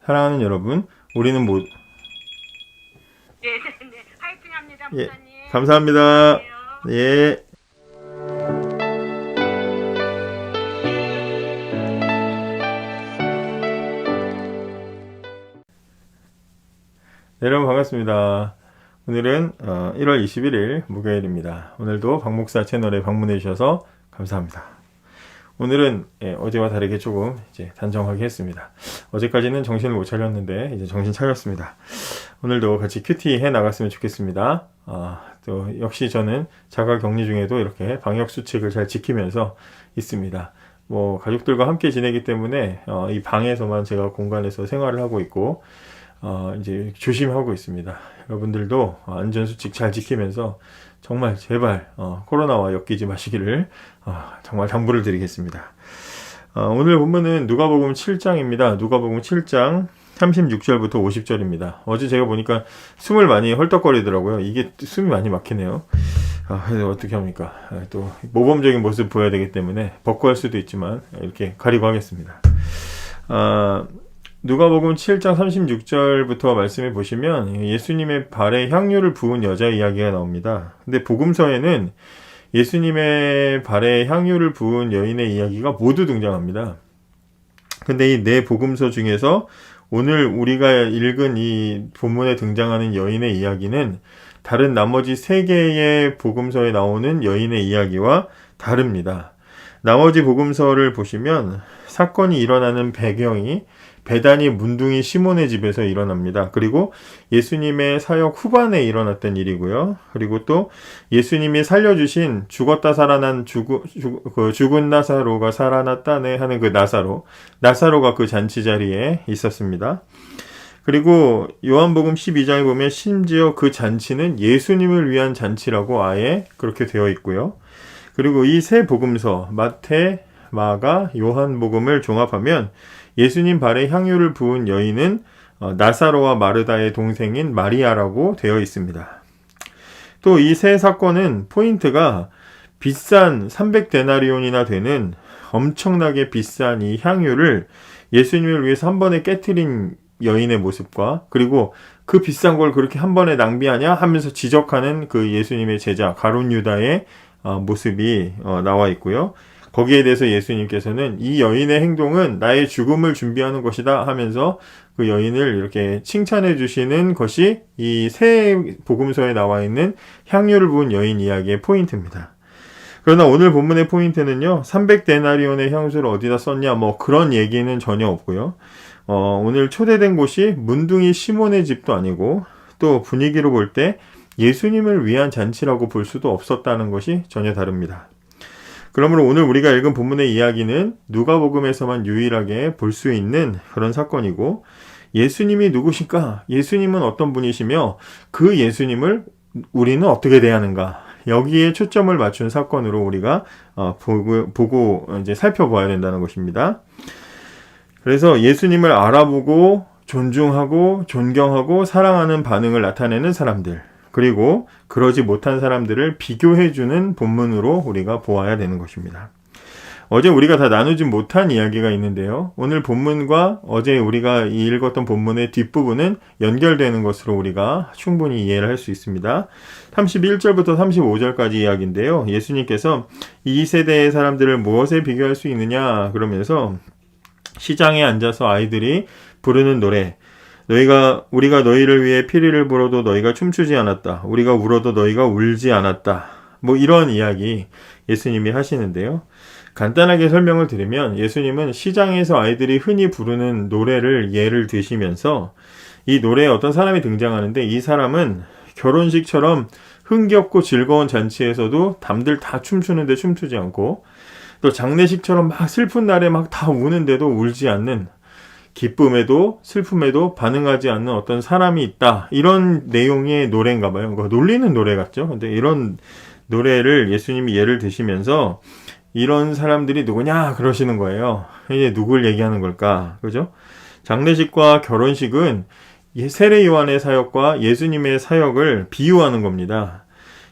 사랑하는 여러분, 우리는 모두 네, 네. 화이팅합니다, 예, 목사님. 감사합니다. 안녕하세요. 예. 네, 여러분 반갑습니다. 오늘은 1월 21일 목요일입니다. 오늘도 박 목사 채널에 방문해 주셔서 감사합니다. 오늘은 어제와 다르게 조금 이제 단정하게 했습니다. 어제까지는 정신을 못 차렸는데 이제 정신 차렸습니다. 오늘도 같이 큐티 해 나갔으면 좋겠습니다. 또 역시 저는 자가 격리 중에도 이렇게 방역 수칙을 잘 지키면서 있습니다. 뭐 가족들과 함께 지내기 때문에 이 방에서만 제가 공간에서 생활을 하고 있고 이제 조심하고 있습니다. 여러분들도 안전수칙 잘 지키면서 정말 제발 코로나와 엮이지 마시기를 정말 당부를 드리겠습니다. 오늘 본문은 누가복음 7장입니다. 누가복음 7장 36절부터 50절입니다. 어제 제가 보니까 숨을 많이 헐떡거리더라고요. 이게 숨이 많이 막히네요. 어떻게 합니까? 또 모범적인 모습 보여야 되기 때문에 벗고 할 수도 있지만 이렇게 가리고 하겠습니다. 누가복음 7장 36절부터 말씀해 보시면 예수님의 발에 향유를 부은 여자 이야기가 나옵니다. 근데 복음서에는 예수님의 발에 향유를 부은 여인의 이야기가 모두 등장합니다. 근데 이 네 복음서 중에서 오늘 우리가 읽은 이 본문에 등장하는 여인의 이야기는 다른 나머지 세 개의 복음서에 나오는 여인의 이야기와 다릅니다. 나머지 복음서를 보시면 사건이 일어나는 배경이 베다니 문둥이 시몬의 집에서 일어납니다. 그리고 예수님의 사역 후반에 일어났던 일이고요. 그리고 또 예수님이 살려주신 죽었다 살아난 죽은 나사로가 살아났다네 하는 그 나사로가 그 잔치 자리에 있었습니다. 그리고 요한복음 12장에 보면 심지어 그 잔치는 예수님을 위한 잔치라고 아예 그렇게 되어 있고요. 그리고 이 세 복음서 마태, 마가, 요한복음을 종합하면 예수님 발에 향유를 부은 여인은 나사로와 마르다의 동생인 마리아라고 되어 있습니다. 또 이 세 사건은 포인트가 비싼 300데나리온이나 되는 엄청나게 비싼 이 향유를 예수님을 위해서 한 번에 깨트린 여인의 모습과 그리고 그 비싼 걸 그렇게 한 번에 낭비하냐 하면서 지적하는 그 예수님의 제자 가룟 유다의 모습이 나와 있고요. 거기에 대해서 예수님께서는 이 여인의 행동은 나의 죽음을 준비하는 것이다 하면서 그 여인을 이렇게 칭찬해 주시는 것이 이 세 복음서에 나와 있는 향유를 부은 여인 이야기의 포인트입니다. 그러나 오늘 본문의 포인트는요, 300데나리온의 향수를 어디다 썼냐 뭐 그런 얘기는 전혀 없고요. 오늘 초대된 곳이 문둥이 시몬의 집도 아니고 또 분위기로 볼 때 예수님을 위한 잔치라고 볼 수도 없었다는 것이 전혀 다릅니다. 그러므로 오늘 우리가 읽은 본문의 이야기는 누가복음에서만 유일하게 볼 수 있는 그런 사건이고 예수님이 누구실까? 예수님은 어떤 분이시며 그 예수님을 우리는 어떻게 대하는가? 여기에 초점을 맞춘 사건으로 우리가 보고 이제 살펴봐야 된다는 것입니다. 그래서 예수님을 알아보고 존중하고 존경하고 사랑하는 반응을 나타내는 사람들 그리고 그러지 못한 사람들을 비교해주는 본문으로 우리가 보아야 되는 것입니다. 어제 우리가 다 나누지 못한 이야기가 있는데요. 오늘 본문과 어제 우리가 읽었던 본문의 뒷부분은 연결되는 것으로 우리가 충분히 이해를 할 수 있습니다. 31절부터 35절까지 이야기인데요. 예수님께서 이 세대의 사람들을 무엇에 비교할 수 있느냐 그러면서 시장에 앉아서 아이들이 부르는 노래 우리가 너희를 위해 피리를 불어도 너희가 춤추지 않았다. 우리가 울어도 너희가 울지 않았다. 뭐 이런 이야기 예수님이 하시는데요. 간단하게 설명을 드리면 예수님은 시장에서 아이들이 흔히 부르는 노래를 예를 드시면서 이 노래에 어떤 사람이 등장하는데 이 사람은 결혼식처럼 흥겹고 즐거운 잔치에서도 남들 다 춤추는데 춤추지 않고 또 장례식처럼 막 슬픈 날에 막 다 우는데도 울지 않는 기쁨에도 슬픔에도 반응하지 않는 어떤 사람이 있다. 이런 내용의 노래인가 봐요. 놀리는 노래 같죠? 근데 이런 노래를 예수님이 예를 드시면서 이런 사람들이 누구냐 그러시는 거예요. 이게 누굴 얘기하는 걸까? 그죠? 장례식과 결혼식은 세례 요한의 사역과 예수님의 사역을 비유하는 겁니다.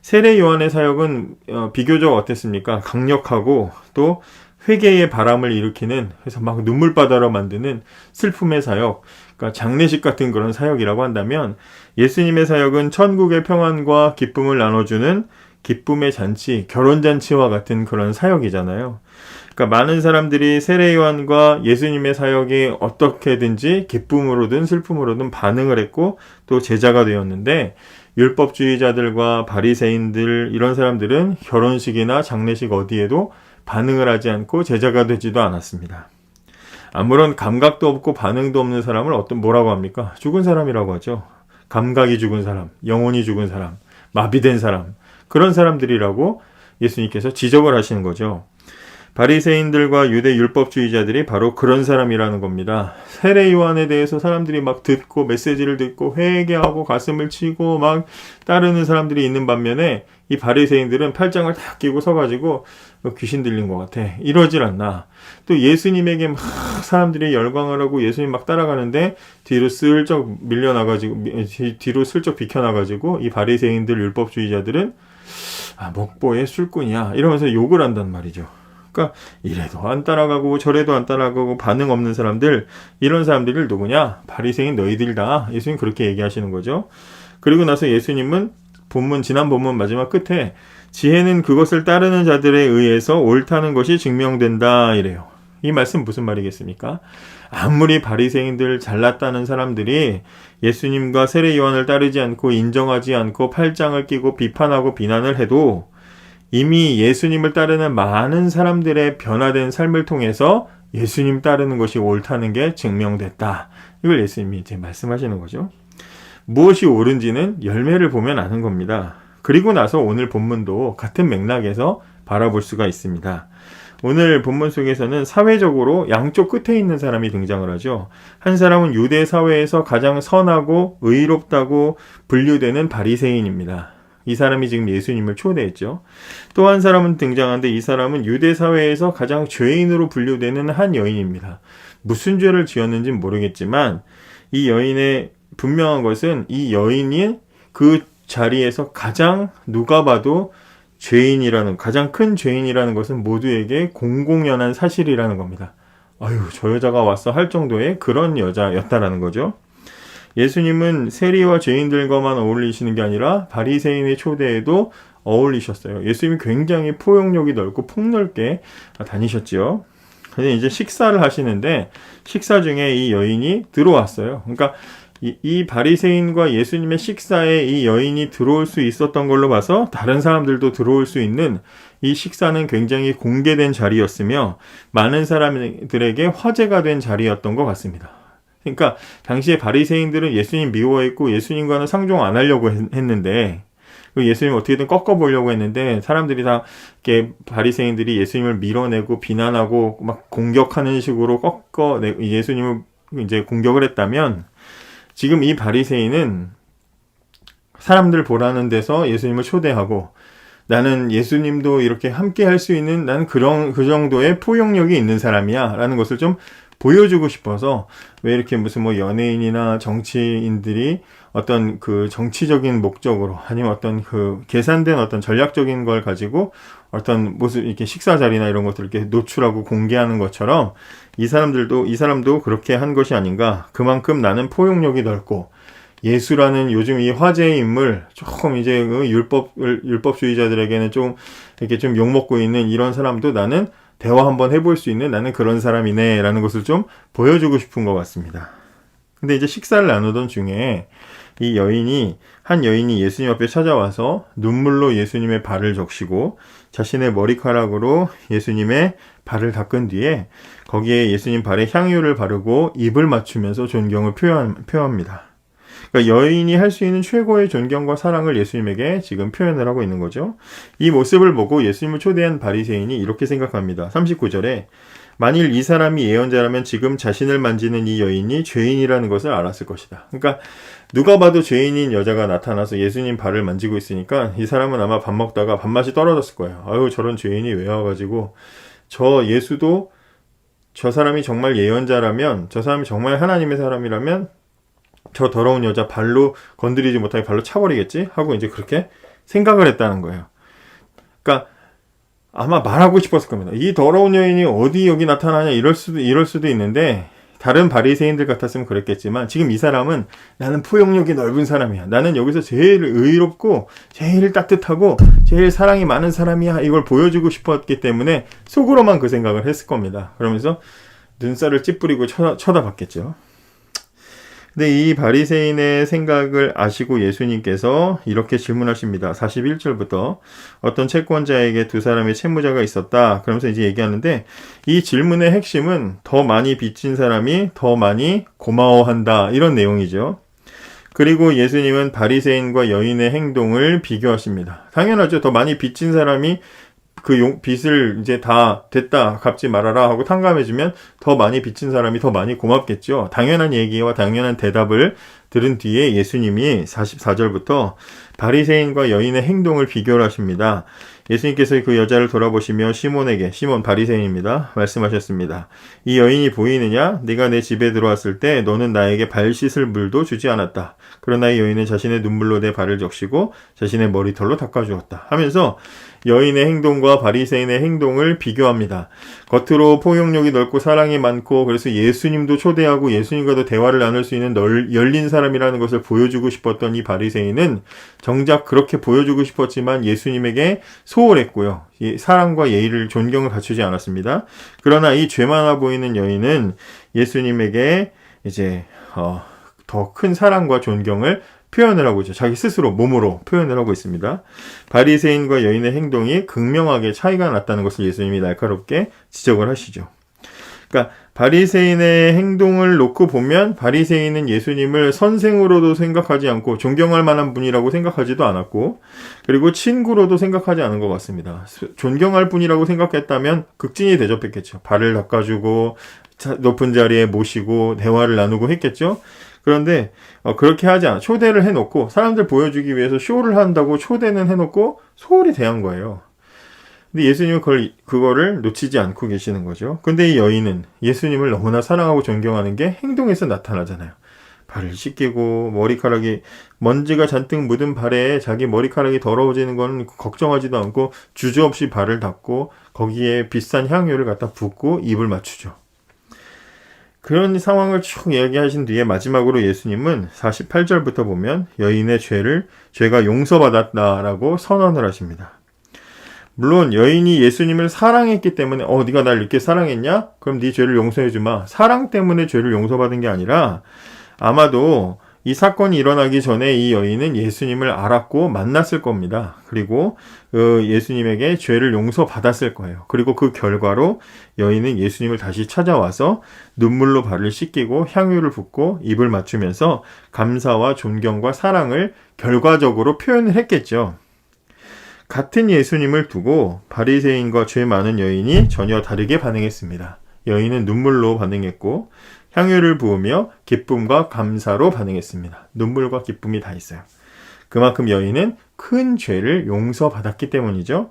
세례 요한의 사역은 비교적 어땠습니까? 강력하고 또 회개의 바람을 일으키는 그래서 막 눈물바다로 만드는 슬픔의 사역. 그러니까 장례식 같은 그런 사역이라고 한다면 예수님의 사역은 천국의 평안과 기쁨을 나눠주는 기쁨의 잔치, 결혼잔치와 같은 그런 사역이잖아요. 그러니까 많은 사람들이 세례요한과 예수님의 사역이 어떻게든지 기쁨으로든 슬픔으로든 반응을 했고 또 제자가 되었는데 율법주의자들과 바리새인들 이런 사람들은 결혼식이나 장례식 어디에도 반응을 하지 않고 제자가 되지도 않았습니다. 아무런 감각도 없고 반응도 없는 사람을 뭐라고 합니까? 죽은 사람이라고 하죠. 감각이 죽은 사람, 영혼이 죽은 사람, 마비된 사람, 그런 사람들이라고 예수님께서 지적을 하시는 거죠. 바리새인들과 유대 율법주의자들이 바로 그런 사람이라는 겁니다. 세례 요한에 대해서 사람들이 막 듣고 메시지를 듣고 회개하고 가슴을 치고 막 따르는 사람들이 있는 반면에 이 바리새인들은 팔짱을 탁 끼고 서가지고 귀신 들린 것 같아. 이러질 않나. 또 예수님에게 막 사람들이 열광을 하고 예수님 막 따라가는데 뒤로 슬쩍 밀려나가지고 뒤로 슬쩍 비켜나가지고 이 바리새인들 율법주의자들은 목보의 술꾼이야 이러면서 욕을 한단 말이죠. 그러니까 이래도 안 따라가고 저래도 안 따라가고 반응 없는 사람들, 이런 사람들이 누구냐? 바리새인 너희들다. 예수님 그렇게 얘기하시는 거죠. 그리고 나서 예수님은 지난 본문 마지막 끝에 지혜는 그것을 따르는 자들에 의해서 옳다는 것이 증명된다 이래요. 이 말씀 무슨 말이겠습니까? 아무리 바리새인들 잘났다는 사람들이 예수님과 세례 요한을 따르지 않고 인정하지 않고 팔짱을 끼고 비판하고 비난을 해도 이미 예수님을 따르는 많은 사람들의 변화된 삶을 통해서 예수님 따르는 것이 옳다는 게 증명됐다. 이걸 예수님이 이제 말씀하시는 거죠. 무엇이 옳은지는 열매를 보면 아는 겁니다. 그리고 나서 오늘 본문도 같은 맥락에서 바라볼 수가 있습니다. 오늘 본문 속에서는 사회적으로 양쪽 끝에 있는 사람이 등장을 하죠. 한 사람은 유대 사회에서 가장 선하고 의롭다고 분류되는 바리새인입니다. 이 사람이 지금 예수님을 초대했죠. 또 한 사람은 등장하는데 이 사람은 유대 사회에서 가장 죄인으로 분류되는 한 여인입니다. 무슨 죄를 지었는지는 모르겠지만 이 여인의 분명한 것은 이 여인이 그 자리에서 가장 누가 봐도 가장 큰 죄인이라는 것은 모두에게 공공연한 사실이라는 겁니다. 아유, 저 여자가 왔어 할 정도의 그런 여자였다라는 거죠. 예수님은 세리와 죄인들과만 어울리시는 게 아니라 바리새인의 초대에도 어울리셨어요. 예수님이 굉장히 포용력이 넓고 폭넓게 다니셨죠. 근데 이제 식사를 하시는데 식사 중에 이 여인이 들어왔어요. 그러니까 이 바리새인과 예수님의 식사에 이 여인이 들어올 수 있었던 걸로 봐서 다른 사람들도 들어올 수 있는 이 식사는 굉장히 공개된 자리였으며 많은 사람들에게 화제가 된 자리였던 것 같습니다. 그러니까 당시에 바리새인들은 예수님 미워했고 예수님과는 상종 안 하려고 했는데 예수님 어떻게든 꺾어보려고 했는데 사람들이 다 이렇게 바리새인들이 예수님을 밀어내고 비난하고 막 공격하는 식으로 예수님을 이제 공격을 했다면 지금 이 바리새인은 사람들 보라는 데서 예수님을 초대하고 나는 예수님도 이렇게 함께 할 수 있는 나는 그 정도의 포용력이 있는 사람이야 라는 것을 좀 보여주고 싶어서 왜 이렇게 무슨 뭐 연예인이나 정치인들이 어떤 그 정치적인 목적으로 아니면 어떤 그 계산된 어떤 전략적인 걸 가지고 어떤 모습 이렇게 식사 자리나 이런 것들을 이렇게 노출하고 공개하는 것처럼 이 사람도 그렇게 한 것이 아닌가. 그만큼 나는 포용력이 넓고 예수라는 요즘 이 화제의 인물 조금 이제 율법주의자들에게는 좀 이렇게 좀 욕먹고 있는 이런 사람도 나는 대화 한번 해볼 수 있는 나는 그런 사람이네 라는 것을 좀 보여주고 싶은 것 같습니다. 근데 이제 식사를 나누던 중에 한 여인이 예수님 앞에 찾아와서 눈물로 예수님의 발을 적시고 자신의 머리카락으로 예수님의 발을 닦은 뒤에 거기에 예수님 발에 향유를 바르고 입을 맞추면서 존경을 표합니다. 그러니까 여인이 할 수 있는 최고의 존경과 사랑을 예수님에게 지금 표현을 하고 있는 거죠. 이 모습을 보고 예수님을 초대한 바리새인이 이렇게 생각합니다. 39절에 만일 이 사람이 예언자라면 지금 자신을 만지는 이 여인이 죄인이라는 것을 알았을 것이다. 그러니까 누가 봐도 죄인인 여자가 나타나서 예수님 발을 만지고 있으니까 이 사람은 아마 밥 먹다가 밥맛이 떨어졌을 거예요. 아유, 저런 죄인이 왜 와가지고 예수도 저 사람이 정말 예언자라면 저 사람이 정말 하나님의 사람이라면 저 더러운 여자 발로 건드리지 못하게 발로 차버리겠지? 하고 이제 그렇게 생각을 했다는 거예요. 그러니까 아마 말하고 싶었을 겁니다. 이 더러운 여인이 어디 여기 나타나냐 이럴 수도 있는데 다른 바리새인들 같았으면 그랬겠지만 지금 이 사람은 나는 포용력이 넓은 사람이야. 나는 여기서 제일 의롭고 제일 따뜻하고 제일 사랑이 많은 사람이야. 이걸 보여주고 싶었기 때문에 속으로만 그 생각을 했을 겁니다. 그러면서 눈살을 찌푸리고 쳐다봤겠죠. 근데 이 바리새인의 생각을 아시고 예수님께서 이렇게 질문하십니다. 41절부터 어떤 채권자에게 두 사람의 채무자가 있었다. 그러면서 이제 얘기하는데 이 질문의 핵심은 더 많이 빚진 사람이 더 많이 고마워한다. 이런 내용이죠. 그리고 예수님은 바리새인과 여인의 행동을 비교하십니다. 당연하죠. 더 많이 빚진 사람이 그 빚을 이제 다 됐다 갚지 말아라 하고 탕감해주면 더 많이 빚진 사람이 더 많이 고맙겠죠. 당연한 얘기와 당연한 대답을 들은 뒤에 예수님이 44절부터 바리새인과 여인의 행동을 비교를 하십니다. 예수님께서 그 여자를 돌아보시며 시몬에게, 시몬 바리새인입니다, 말씀하셨습니다. 이 여인이 보이느냐? 네가 내 집에 들어왔을 때 너는 나에게 발 씻을 물도 주지 않았다. 그러나 이 여인은 자신의 눈물로 내 발을 적시고 자신의 머리털로 닦아주었다. 하면서 여인의 행동과 바리새인의 행동을 비교합니다. 겉으로 포용력이 넓고 사랑이 많고 그래서 예수님도 초대하고 예수님과도 대화를 나눌 수 있는 열린 사람이라는 것을 보여주고 싶었던 이 바리새인은 정작 그렇게 보여주고 싶었지만 예수님에게 소홀했고요. 사랑과 예의를 존경을 갖추지 않았습니다. 그러나 이 죄 많아 보이는 여인은 예수님에게 이제 더 큰 사랑과 존경을 표현을 하고 있죠. 자기 스스로 몸으로 표현을 하고 있습니다. 바리새인과 여인의 행동이 극명하게 차이가 났다는 것을 예수님이 날카롭게 지적을 하시죠. 그러니까 바리새인의 행동을 놓고 보면 바리새인은 예수님을 선생으로도 생각하지 않고 존경할 만한 분이라고 생각하지도 않았고 그리고 친구로도 생각하지 않은 것 같습니다. 존경할 분이라고 생각했다면 극진히 대접했겠죠. 발을 닦아주고 높은 자리에 모시고 대화를 나누고 했겠죠. 그런데 그렇게 하지 않아. 초대를 해놓고 사람들 보여주기 위해서 쇼를 한다고 초대는 해놓고 소홀히 대한 거예요. 근데 예수님은 그거를 놓치지 않고 계시는 거죠. 근데 이 여인은 예수님을 너무나 사랑하고 존경하는 게 행동에서 나타나잖아요. 발을 씻기고 머리카락이 먼지가 잔뜩 묻은 발에 자기 머리카락이 더러워지는 건 걱정하지도 않고 주저없이 발을 닦고 거기에 비싼 향유를 갖다 붓고 입을 맞추죠. 그런 상황을 쭉 이야기하신 뒤에 마지막으로 예수님은 48절부터 보면 여인의 죄가 용서받았다라고 선언을 하십니다. 물론 여인이 예수님을 사랑했기 때문에 네가 날 이렇게 사랑했냐? 그럼 네 죄를 용서해 주마. 사랑 때문에 죄를 용서받은 게 아니라 아마도 이 사건이 일어나기 전에 이 여인은 예수님을 알았고 만났을 겁니다. 그리고 예수님에게 죄를 용서받았을 거예요. 그리고 그 결과로 여인은 예수님을 다시 찾아와서 눈물로 발을 씻기고 향유를 붓고 입을 맞추면서 감사와 존경과 사랑을 결과적으로 표현을 했겠죠. 같은 예수님을 두고 바리새인과 죄 많은 여인이 전혀 다르게 반응했습니다. 여인은 눈물로 반응했고 향유를 부으며 기쁨과 감사로 반응했습니다. 눈물과 기쁨이 다 있어요. 그만큼 여인은 큰 죄를 용서받았기 때문이죠.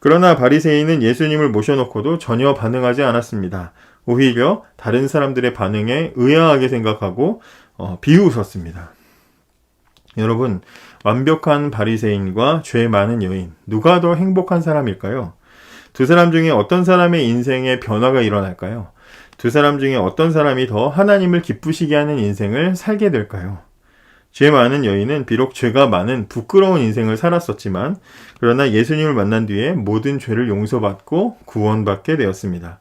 그러나 바리새인은 예수님을 모셔놓고도 전혀 반응하지 않았습니다. 오히려 다른 사람들의 반응에 의아하게 생각하고 비웃었습니다. 여러분, 완벽한 바리새인과 죄 많은 여인, 누가 더 행복한 사람일까요? 두 사람 중에 어떤 사람의 인생에 변화가 일어날까요? 두 사람 중에 어떤 사람이 더 하나님을 기쁘시게 하는 인생을 살게 될까요? 죄 많은 여인은 비록 죄가 많은 부끄러운 인생을 살았었지만 그러나 예수님을 만난 뒤에 모든 죄를 용서받고 구원받게 되었습니다.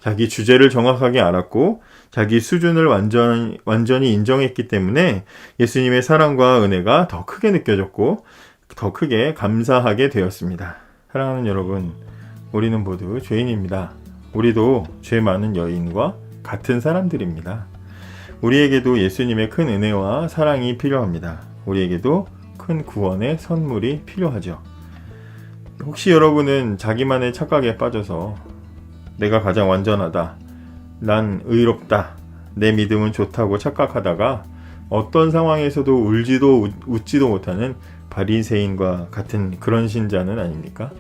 자기 주제를 정확하게 알았고 자기 수준을 완전히 인정했기 때문에 예수님의 사랑과 은혜가 더 크게 느껴졌고 더 크게 감사하게 되었습니다. 사랑하는 여러분, 우리는 모두 죄인입니다. 우리도 죄 많은 여인과 같은 사람들입니다. 우리에게도 예수님의 큰 은혜와 사랑이 필요합니다. 우리에게도 큰 구원의 선물이 필요하죠. 혹시 여러분은 자기만의 착각에 빠져서 내가 가장 완전하다, 난 의롭다, 내 믿음은 좋다고 착각하다가 어떤 상황에서도 울지도 웃지도 못하는 바리새인과 같은 그런 신자는 아닙니까?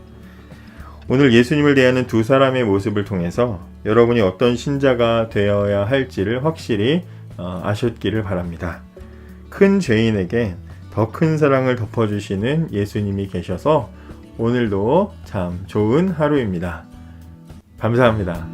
오늘 예수님을 대하는 두 사람의 모습을 통해서 여러분이 어떤 신자가 되어야 할지를 확실히 아셨기를 바랍니다. 큰 죄인에게 더 큰 사랑을 덮어주시는 예수님이 계셔서 오늘도 참 좋은 하루입니다. 감사합니다.